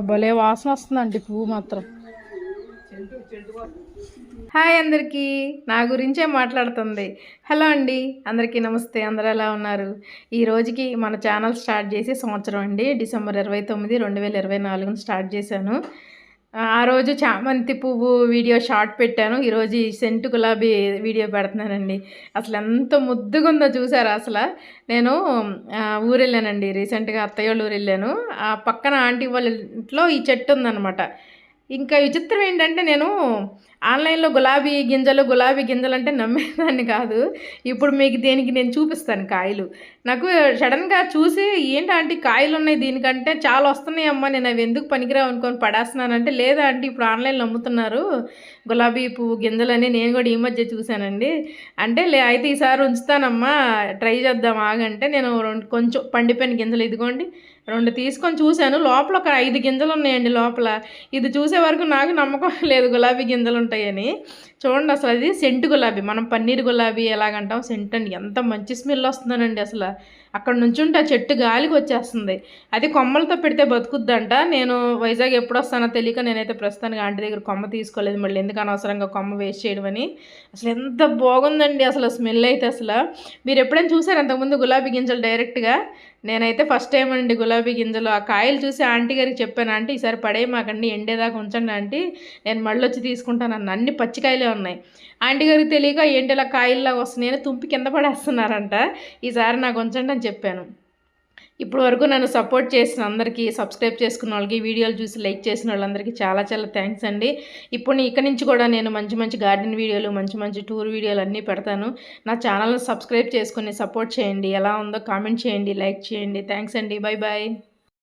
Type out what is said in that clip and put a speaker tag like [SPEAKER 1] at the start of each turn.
[SPEAKER 1] భలే వాసన వస్తుందండి పువ్వు మాత్రం. హాయ్ అందరికీ, నా గురించే మాట్లాడుతుంది. హలో అండి, అందరికీ నమస్తే. అందరూ ఎలా ఉన్నారు? ఈ రోజుకి మన ఛానల్ స్టార్ట్ చేసి సంవత్సరం అండి. డిసెంబర్ 29, 2024 స్టార్ట్ చేశాను. ఆ రోజు చామంతి పువ్వు వీడియో షార్ట్ పెట్టాను. ఈరోజు ఈ సెంటు గులాబీ వీడియో పెడుతున్నానండి. అసలు ఎంత ముద్దుగా ఉందో చూసారా? అసలు నేను ఊరు వెళ్ళానండి, రీసెంట్గా అత్తయ్య వాళ్ళ ఊరు వెళ్ళాను. ఆ పక్కన ఆంటీ వాళ్ళ ఇంట్లో ఈ చెట్టు ఉందన్నమాట. ఇంకా విచిత్రం ఏంటంటే, నేను ఆన్లైన్లో గులాబీ గింజలు అంటే నమ్మేదాన్ని కాదు. ఇప్పుడు మీకు దేనికి నేను చూపిస్తాను కాయలు. నాకు సడన్గా చూసి ఏంటి ఆంటీ కాయలు ఉన్నాయి దీనికంటే చాలా వస్తున్నాయి అమ్మా, నేను అవి ఎందుకు పనికిరావు అనుకొని పడేస్తున్నానంటే, లేదా ఆంటీ ఇప్పుడు ఆన్లైన్లో అమ్ముతున్నారు గులాబీ పువ్వు గింజలని, నేను కూడా ఈ మధ్య చూశానండి. అంటే అయితే ఈసారి ఉంచుతానమ్మా, ట్రై చేద్దాం ఆగంటే, నేను కొంచెం పండిపోయిన గింజలు ఇదిగోండి 2 తీసుకొని చూశాను. లోపల ఒక 5 గింజలు ఉన్నాయండి లోపల. ఇది చూసే వరకు నాకు నమ్మకం లేదు గులాబీ గింజలు ఉంటాయని. చూడండి అసలు అది సెంటు గులాబీ, మనం పన్నీర్ గులాబీ ఎలాగంటాం సెంట్ అండి. ఎంత మంచి స్మెల్ వస్తుందనండి అసలు. అక్కడ నుంచి ఉంటే ఆ చెట్టు గాలికి వచ్చేస్తుంది. అది కొమ్మలతో పెడితే బతుకుద్దంట. నేను వైజాగ్ ఎప్పుడు వస్తానో తెలియక నేనైతే ప్రస్తుతానికి ఆంటీ దగ్గర కొమ్మ తీసుకోలేదు, మళ్ళీ ఎందుకు అనవసరంగా కొమ్మ వేస్ట్ చేయడం అని. అసలు ఎంత బాగుందండి అసలు స్మెల్ అయితే. అసలు మీరు ఎప్పుడైనా చూసారు అంతకుముందు గులాబీ గింజలు డైరెక్ట్గా? నేనైతే ఫస్ట్ టైం అండి గులాబీ గింజలు. ఆ కాయలు చూసి ఆంటీ గారికి చెప్పాను, ఆంటీ ఈసారి పడేయమాకండి, ఎండేదాకా ఉంచండి ఆంటీ, నేను మళ్ళీ వచ్చి తీసుకుంటాను అన్న. అన్ని పచ్చికాయలే ఉన్నాయి. ఆంటీ గారికి తెలియక ఏంటి ఇలా కాయల్లాగా వస్తున్నాయని తుంపి కింద పడేస్తున్నారంట. ఈసారి నాకు ఉంచండి అని చెప్పాను. ఇప్పుడు వరకు నన్ను సపోర్ట్ చేసిన అందరికీ, సబ్స్క్రైబ్ చేసుకున్న వాళ్ళకి, వీడియోలు చూసి లైక్ చేసిన వాళ్ళందరికీ చాలా చాలా థ్యాంక్స్ అండి. ఇప్పుడు ఇక్కడి నుంచి కూడా నేను మంచి మంచి గార్డెన్ వీడియోలు, మంచి మంచి టూర్ వీడియోలు అన్నీ పెడతాను. నా ఛానల్ని సబ్స్క్రైబ్ చేసుకుని సపోర్ట్ చేయండి. ఎలా ఉందో కామెంట్ చేయండి, లైక్ చేయండి. థ్యాంక్స్ అండి. Bye bye.